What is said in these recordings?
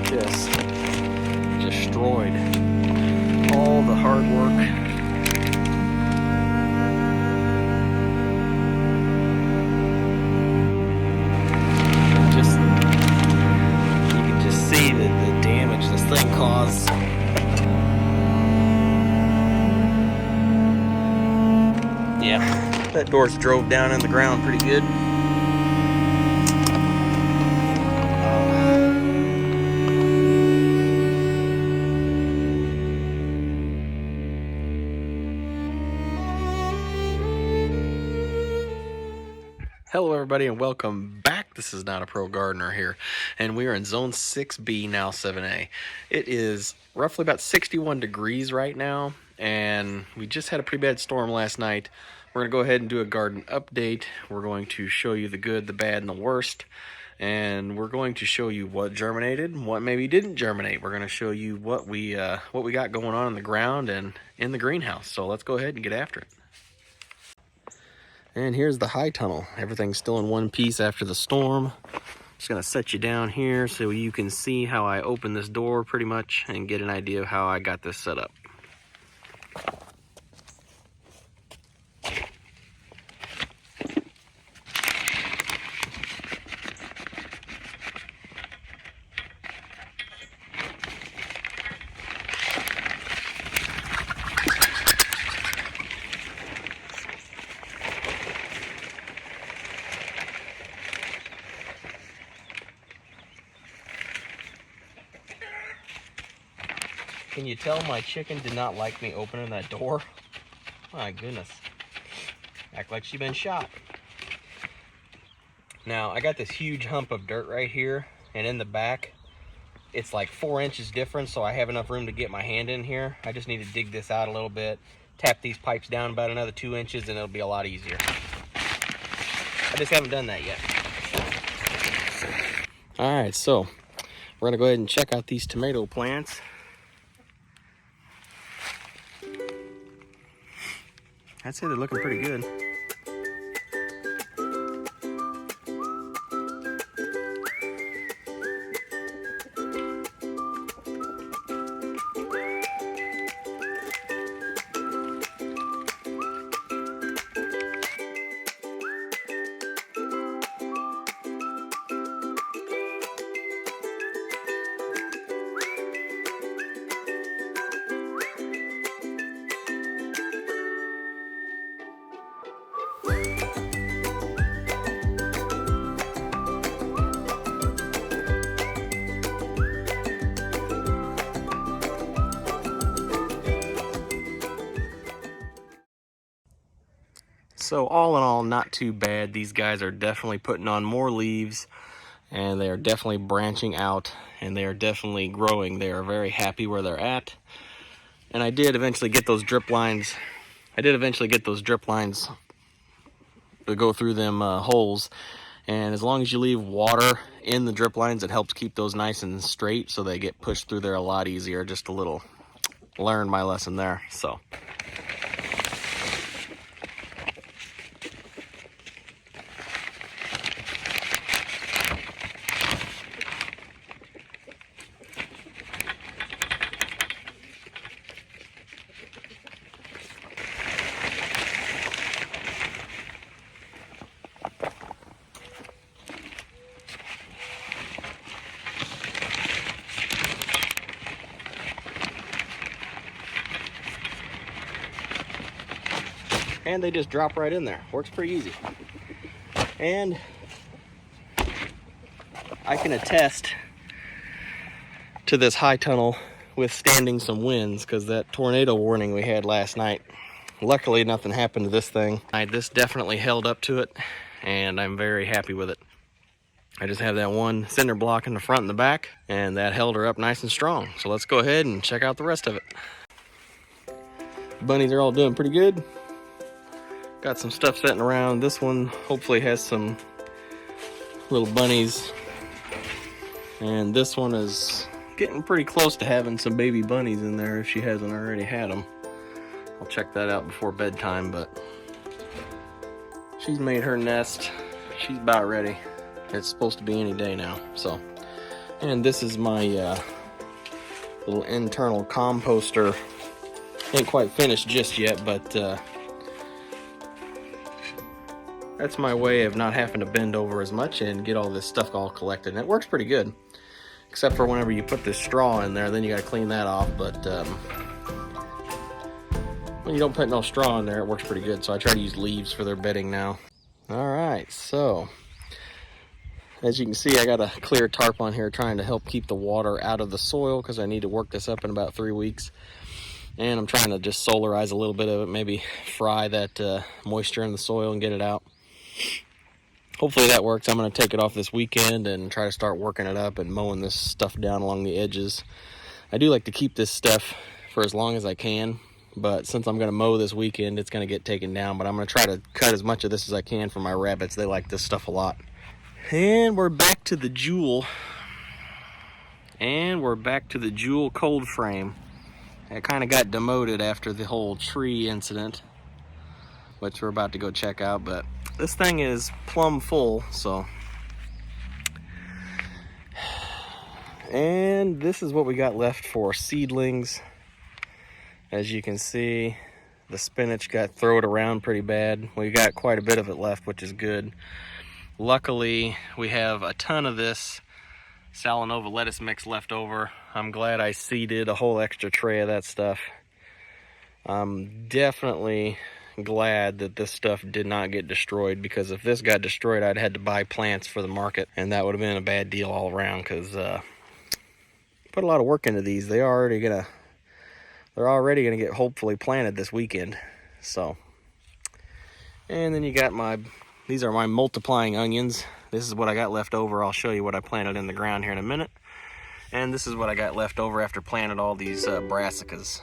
just destroyed all the hard work. You can just see the damage this thing caused. Yeah, that door's drove down in the ground pretty good. Hello everybody and welcome back. This is Not a Pro Gardener here, and we are in Zone 6B, now 7A. It is roughly about 61 degrees right now, and we just had a pretty bad storm last night. We're going to go ahead and do a garden update. We're going to show you the good, the bad, and the worst, and we're going to show you what germinated and what maybe didn't germinate. We're going to show you what we got going on in the ground and in the greenhouse. So let's go ahead and get after it. And here's the high tunnel. Everything's still in one piece after the storm. Just gonna set you down here so you can see how I open this door pretty much and get an idea of how I got this set up. Can you tell my chicken did not like me opening that door? My goodness. Act like she's been shot. Now, I got this huge hump of dirt right here, and in the back, it's like 4 inches difference, so I have enough room to get my hand in here. I just need to dig this out a little bit, tap these pipes down about another 2 inches, and it'll be a lot easier. I just haven't done that yet. All right, so we're gonna go ahead and check out these tomato plants. I'd say they're looking pretty good. So all in all, not too bad. These guys are definitely putting on more leaves, and they are definitely branching out, and they are definitely growing. They are very happy where they're at. And I did eventually get those drip lines. to go through them holes. And as long as you leave water in the drip lines, it helps keep those nice and straight, so they get pushed through there a lot easier. Just a little, learned my lesson there. So. And they just drop right in there. Works pretty easy. And I can attest to this high tunnel withstanding some winds, because that tornado warning we had last night, luckily nothing happened to this thing. This definitely held up to it, and I'm very happy with it. I just have that one cinder block in the front and the back, and that held her up nice and strong. So let's go ahead and check out the rest of it. Bunnies are all doing pretty good. Got some stuff sitting around. This one hopefully has some little bunnies. And this one is getting pretty close to having some baby bunnies in there if she hasn't already had them. I'll check that out before bedtime, but she's made her nest. She's about ready. It's supposed to be any day now. So And this is my little internal composter. Ain't quite finished just yet, but that's my way of not having to bend over as much and get all this stuff all collected. And it works pretty good, except for whenever you put this straw in there, then you got to clean that off. But when you don't put no straw in there, it works pretty good. So I try to use leaves for their bedding now. All right, so as you can see, I got a clear tarp on here trying to help keep the water out of the soil because I need to work this up in about 3 weeks. And I'm trying to just solarize a little bit of it, maybe fry that moisture in the soil and get it out. Hopefully that works. I'm going to take it off this weekend and try to start working it up and mowing this stuff down along the edges. I do like to keep this stuff for as long as I can, but since I'm going to mow this weekend, it's going to get taken down. But I'm going to try to cut as much of this as I can for my rabbits. They like this stuff a lot. And we're back to the Jewel. Cold frame. It kind of got demoted after the whole tree incident, which we're about to go check out, but this thing is plumb full, so. And this is what we got left for seedlings. As you can see, the spinach got thrown around pretty bad. We got quite a bit of it left, which is good. Luckily, we have a ton of this Salanova lettuce mix left over. I'm glad I seeded a whole extra tray of that stuff. I'm definitely glad that this stuff did not get destroyed, because if this got destroyed, I'd had to buy plants for the market, and that would have been a bad deal all around, because put a lot of work into these. They're already gonna get hopefully planted this weekend. So, and then you got these are my multiplying onions. This is what I got left over. I'll show you what I planted in the ground here in a minute. And this is what I got left over after planting all these brassicas.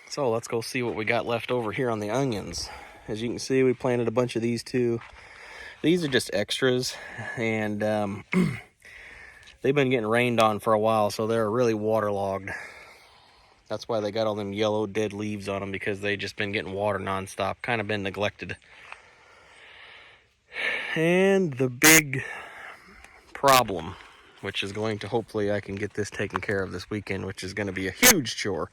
So let's go see what we got left over here on the onions. As you can see, we planted a bunch of these too. These are just extras, and they've been getting rained on for a while, so they're really waterlogged. That's why they got all them yellow dead leaves on them, because they just been getting water nonstop, kind of been neglected. And the big problem, which is going to, hopefully I can get this taken care of this weekend, which is going to be a huge chore.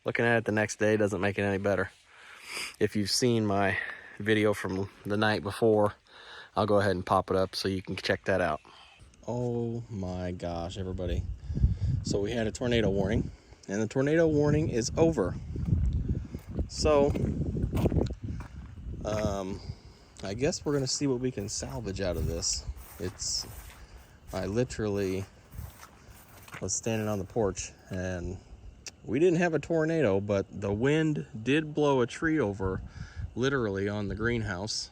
Looking at it the next day doesn't make it any better. If you've seen my video from the night before, I'll go ahead and pop it up so you can check that out. Oh my gosh, everybody. So we had a tornado warning, and the tornado warning is over. So, I guess we're gonna see what we can salvage out of this. I literally was standing on the porch, and we didn't have a tornado, but the wind did blow a tree over, literally on the greenhouse.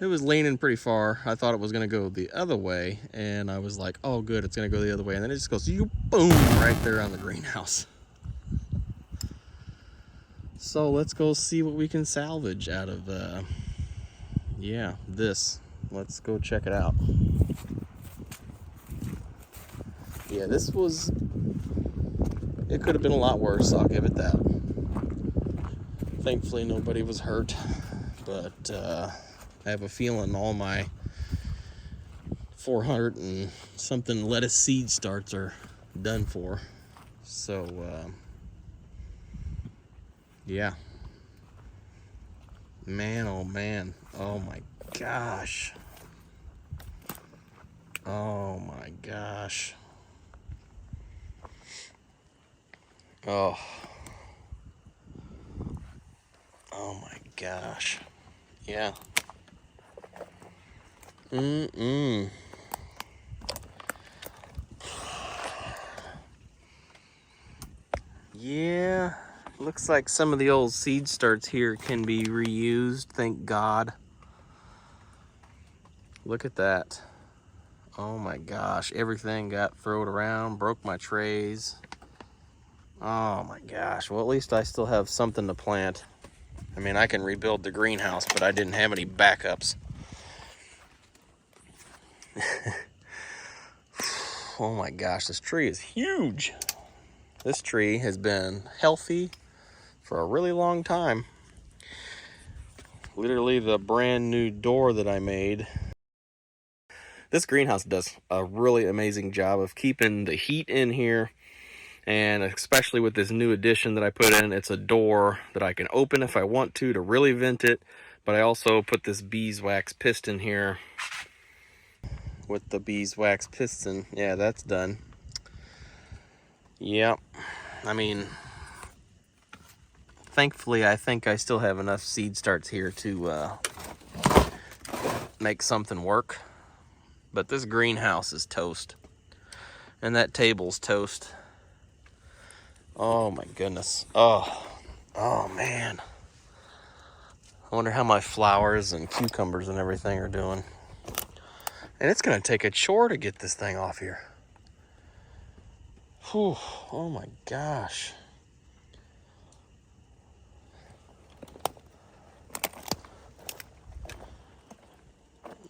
It was leaning pretty far. I thought it was going to go the other way, and I was like, oh good, it's going to go the other way, and then it just goes boom right there on the greenhouse. So let's go see what we can salvage out of this. Let's go check it out. Yeah, it could have been a lot worse, I'll give it that. Thankfully nobody was hurt, but I have a feeling all my 400 and something lettuce seed starts are done for. So, yeah. Man, oh man. Oh my gosh. Oh my gosh. Oh. Oh my gosh. Yeah. Yeah. Looks like some of the old seed starts here can be reused, thank God. Look at that. Oh my gosh, everything got thrown around, broke my trays. Oh my gosh, well at least I still have something to plant. I mean, I can rebuild the greenhouse, but I didn't have any backups. Oh my gosh, this tree is huge. This tree has been healthy for a really long time. Literally the brand new door that I made. This greenhouse does a really amazing job of keeping the heat in here, and especially with this new addition that I put in, it's a door that I can open if I want to really vent it, but I also put this beeswax piston here. With the beeswax piston, yeah, that's done. Yep, I mean, thankfully I think I still have enough seed starts here to make something work. But this greenhouse is toast. And that table's toast. Oh my goodness. Oh man. I wonder how my flowers and cucumbers and everything are doing. And it's gonna take a chore to get this thing off here. Whew, oh my gosh.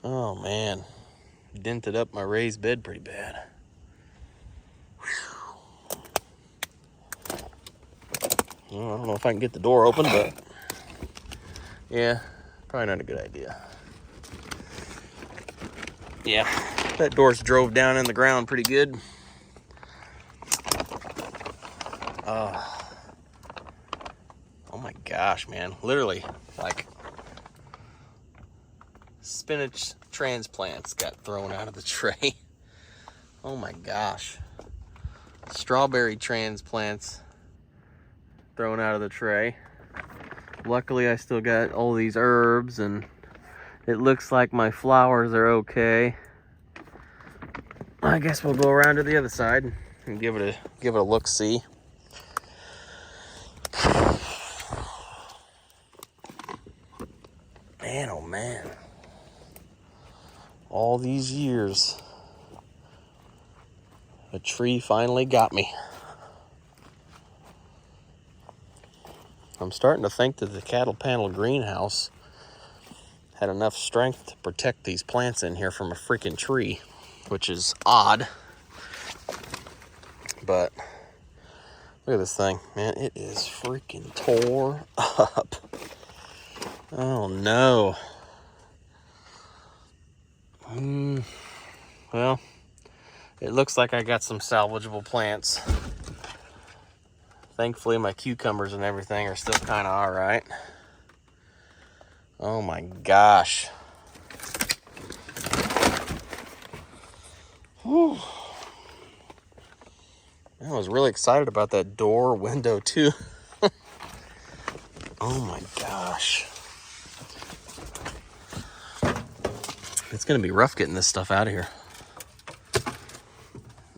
Oh man. Dented up my raised bed pretty bad. Well, I don't know if I can get the door open, but yeah, probably not a good idea. Yeah, that door's drove down in the ground pretty good. Oh my gosh, man. Literally, like, spinach transplants got thrown out of the tray. Oh my gosh. Strawberry transplants thrown out of the tray. Luckily, I still got all these herbs, and it looks like my flowers are okay. I guess we'll go around to the other side and give it a look-see. Man, oh man. All these years, a tree finally got me. I'm starting to think that the cattle panel greenhouse had enough strength to protect these plants in here from a freaking tree, which is odd. But look at this thing, man. It is freaking tore up. Oh no. Well, it looks like I got some salvageable plants. Thankfully, my cucumbers and everything are still kind of all right. Oh my gosh. Whew. I was really excited about that door window too. Oh my gosh. It's gonna be rough getting this stuff out of here.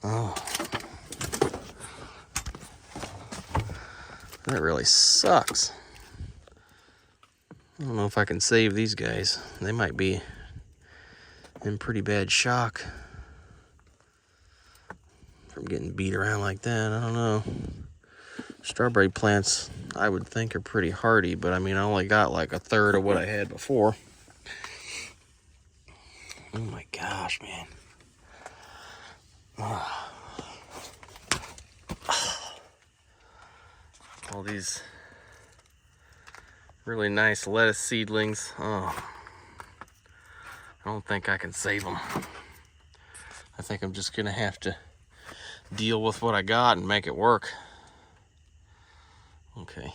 Oh. That really sucks. I don't know if I can save these guys. They might be in pretty bad shock from getting beat around like that. I don't know. Strawberry plants, I would think, are pretty hardy, but I mean, I only got like a third of what I had before. Oh my gosh, man. All these really nice lettuce seedlings. Oh, I don't think I can save them. I think I'm just gonna have to deal with what I got and make it work. Okay.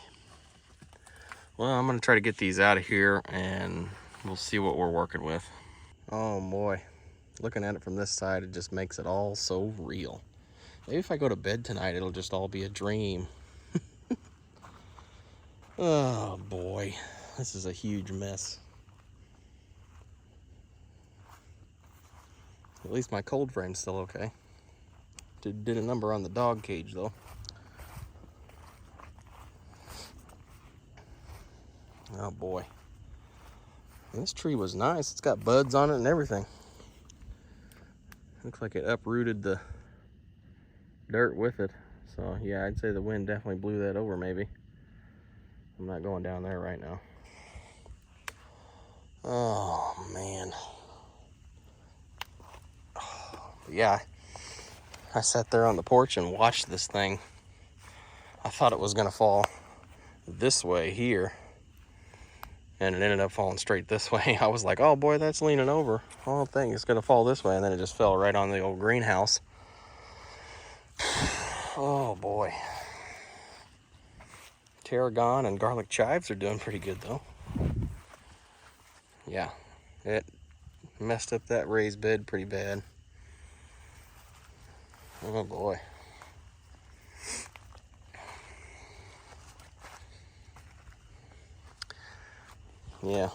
Well, I'm gonna try to get these out of here and we'll see what we're working with. Oh boy, looking at it from this side, it just makes it all so real. Maybe if I go to bed tonight, it'll just all be a dream. Oh boy, this is a huge mess. At least my cold frame's still okay. Did a number on the dog cage though. Oh boy. And this tree was nice. It's got buds on it and everything. Looks like it uprooted the dirt with it. So yeah, I'd say the wind definitely blew that over maybe. I'm not going down there right now. Oh man. But yeah, I sat there on the porch and watched this thing. I thought it was gonna fall this way here, and it ended up falling straight this way. I was like, oh boy, that's leaning over. Oh, thing, it's gonna fall this way, and then it just fell right on the old greenhouse. Oh boy. Tarragon and garlic chives are doing pretty good though. Yeah, it messed up that raised bed pretty bad. Oh boy. Yeah.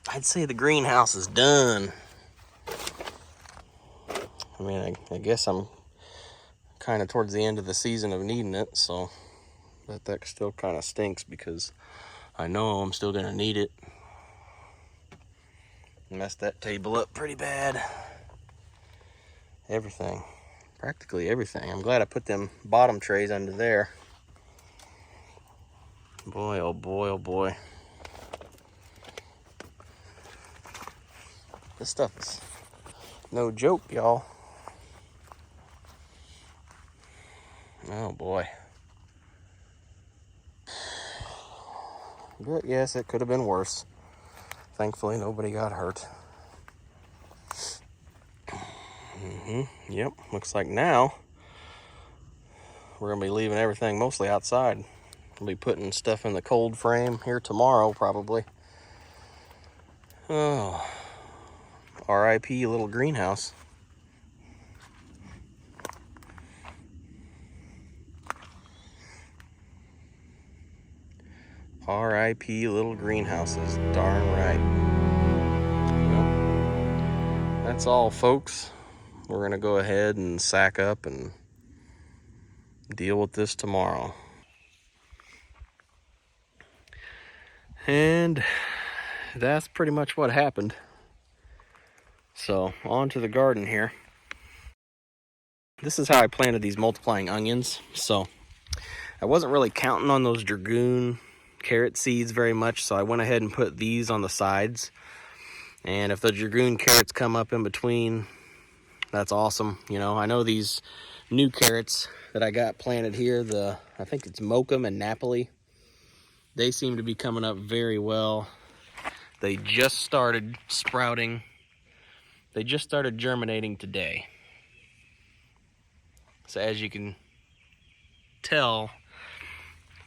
I'd say the greenhouse is done. I mean, I guess I'm kind of towards the end of the season of needing it, so that still kind of stinks because I know I'm still gonna need it. Messed that table up pretty bad. Everything, practically everything. I'm glad I put them bottom trays under there. Boy, oh boy, oh boy. This stuff is no joke, y'all. Oh boy. But yes, it could have been worse. Thankfully, nobody got hurt. Yep, looks like now we're gonna be leaving everything mostly outside. We'll be putting stuff in the cold frame here tomorrow, probably. Oh, R.I.P. little greenhouse. R.I.P. little greenhouses, darn right. Well, that's all, folks. We're gonna go ahead and sack up and deal with this tomorrow. And that's pretty much what happened. So on to the garden here. This is how I planted these multiplying onions. So I wasn't really counting on those Dragoon carrot seeds very much, so I went ahead and put these on the sides. And if the Dragoon carrots come up in between, that's awesome. You know, I know these new carrots that I got planted here, I think it's Mokum and Napoli, they seem to be coming up very well. They just started sprouting. They just started germinating today. So as you can tell,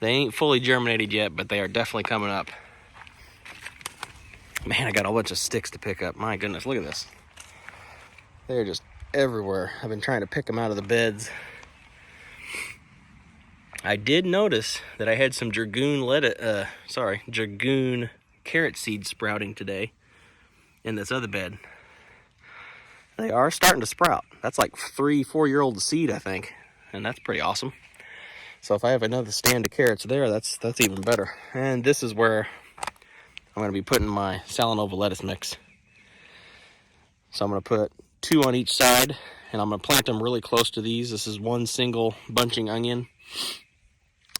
they ain't fully germinated yet, but they are definitely coming up. Man, I got a bunch of sticks to pick up. My goodness, look at this. They're just everywhere. I've been trying to pick them out of the beds. I did notice that I had some Dragoon carrot seeds sprouting today in this other bed. They are starting to sprout. That's like 3-4-year-old seed, I think, and that's pretty awesome. So if I have another stand of carrots there, that's even better. And this is where I'm going to be putting my Salanova lettuce mix. So I'm going to put 2 on each side, and I'm going to plant them really close to these. This is one single bunching onion.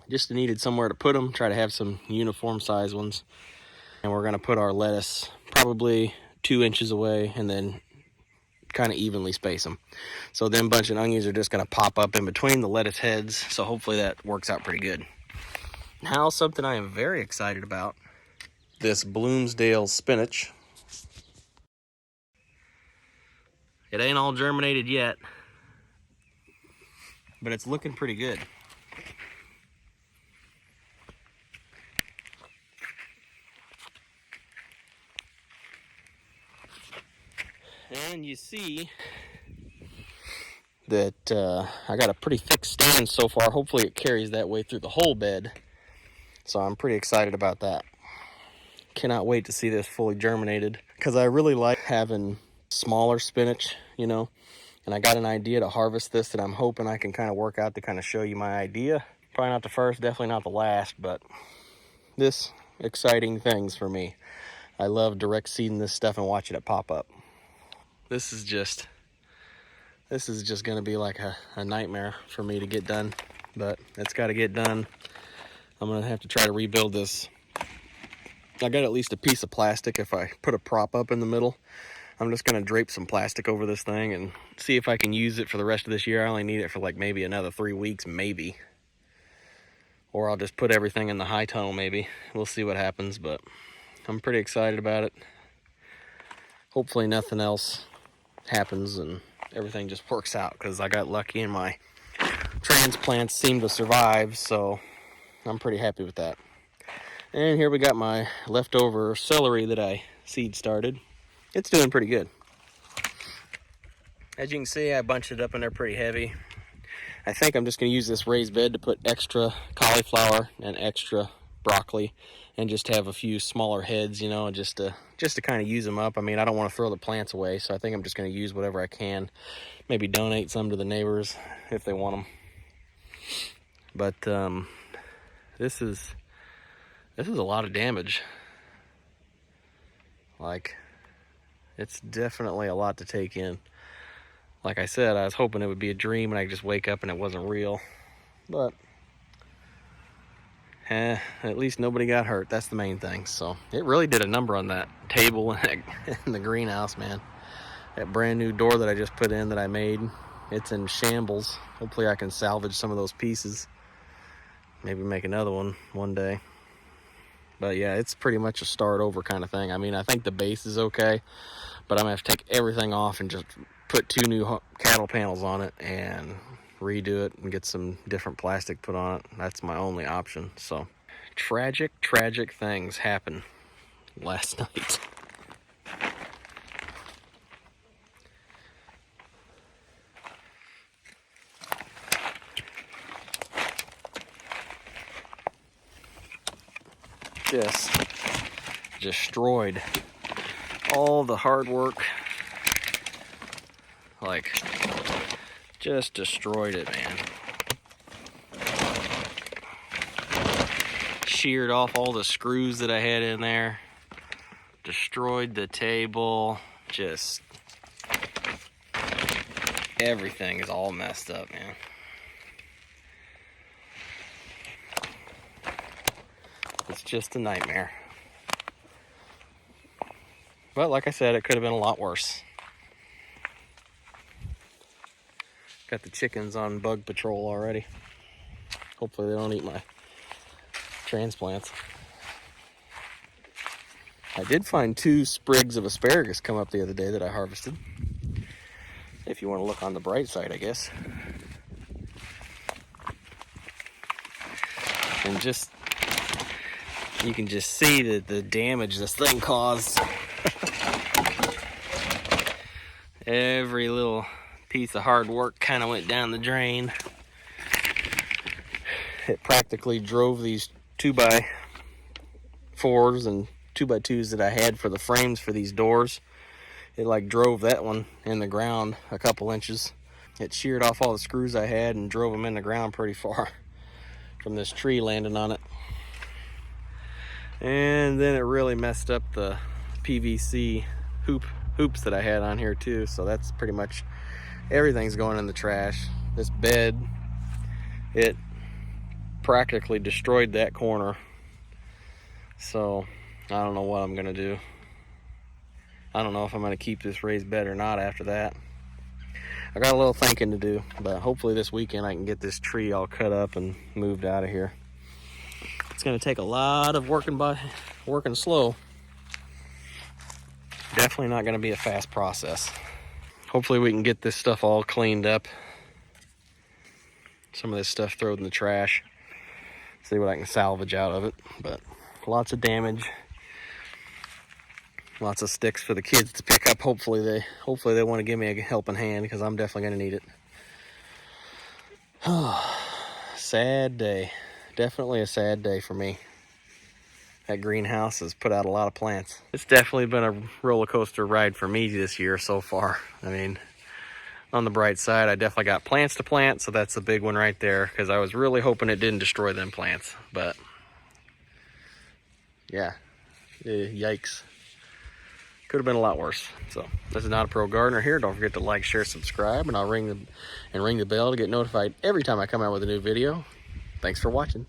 Just needed somewhere to put them, try to have some uniform size ones. And we're going to put our lettuce probably 2 inches away and then kind of evenly space them. So then bunch of onions are just going to pop up in between the lettuce heads. So hopefully that works out pretty good. Now something I am very excited about. This Bloomsdale spinach. It ain't all germinated yet, but it's looking pretty good. And you see that I got a pretty thick stand so far. Hopefully it carries that way through the whole bed. So I'm pretty excited about that. Cannot wait to see this fully germinated, because I really like having smaller spinach, you know. And I got an idea to harvest this that I'm hoping I can kind of work out to kind of show you my idea. Probably not the first, definitely not the last, but this exciting things for me. I love direct seeding this stuff and watching it pop up. This is just going to be like a nightmare for me to get done, but it's got to get done. I'm going to have to try to rebuild this. I got at least a piece of plastic. If I put a prop up in the middle, I'm just going to drape some plastic over this thing and see if I can use it for the rest of this year. I only need it for like maybe another 3 weeks, maybe. Or I'll just put everything in the high tunnel, maybe. We'll see what happens, but I'm pretty excited about it. Hopefully nothing else happens and everything just works out, because I got lucky and my transplants seem to survive, so I'm pretty happy with that. And here we got my leftover celery that I seed started. It's doing pretty good. As you can see, I bunched it up in there pretty heavy. I think I'm just going to use this raised bed to put extra cauliflower and extra broccoli, and just have a few smaller heads, you know, just to kind of use them up. I mean, I don't want to throw the plants away, so I think I'm just going to use whatever I can. Maybe donate some to the neighbors if they want them. But this is a lot of damage. Like, it's definitely a lot to take in. Like I said, I was hoping it would be a dream and I could just wake up and it wasn't real. But at least nobody got hurt. That's the main thing. So it really did a number on that table in the greenhouse, man. That brand new door that I just put in that I made, it's in shambles. Hopefully I can salvage some of those pieces. Maybe make another one day. But yeah, it's pretty much a start over kind of thing. I mean, I think the base is okay, but I'm gonna have to take everything off and just put 2 new cattle panels on it and redo it and get some different plastic put on it. That's my only option. So tragic things happened last night. Just destroyed all the hard work. Like, just destroyed it, man. Sheared off all the screws that I had in there. Destroyed the table. Just everything is all messed up, man. It's just a nightmare. But like I said, it could have been a lot worse. Got the chickens on bug patrol already. Hopefully they don't eat my transplants. I did find 2 sprigs of asparagus come up the other day that I harvested. If you want to look on the bright side, I guess. And just, you can just see that the damage this thing caused. Every little piece of hard work kind of went down the drain. It practically drove these 2x4s and 2x2s that I had for the frames for these doors. It like drove that one in the ground a couple inches. It sheared off all the screws I had and drove them in the ground pretty far from this tree landing on it. And then it really messed up the PVC hoops that I had on here too. So that's pretty much everything's going in the trash. This bed, it practically destroyed that corner. So I don't know what I'm gonna do. I don't know if I'm gonna keep this raised bed or not after that. I got a little thinking to do, but hopefully this weekend I can get this tree all cut up and moved out of here. It's gonna take a lot of working slow. Definitely not gonna be a fast process. Hopefully we can get this stuff all cleaned up some of this stuff thrown in the trash. See what I can salvage out of it. But lots of damage. Lots of sticks for the kids to pick up. Hopefully they want to give me a helping hand, because I'm definitely going to need it. Sad day. Definitely a sad day for me. That greenhouse has put out a lot of plants. It's definitely been a roller coaster ride for me this year so far. I mean, on the bright side, I definitely got plants to plant, so that's a big one right there, because I was really hoping it didn't destroy them plants. But yeah, yikes. Could have been a lot worse. So this is Not a Pro Gardener here. Don't forget to like, share, subscribe, and I'll ring the bell to get notified every time I come out with a new video. Thanks for watching.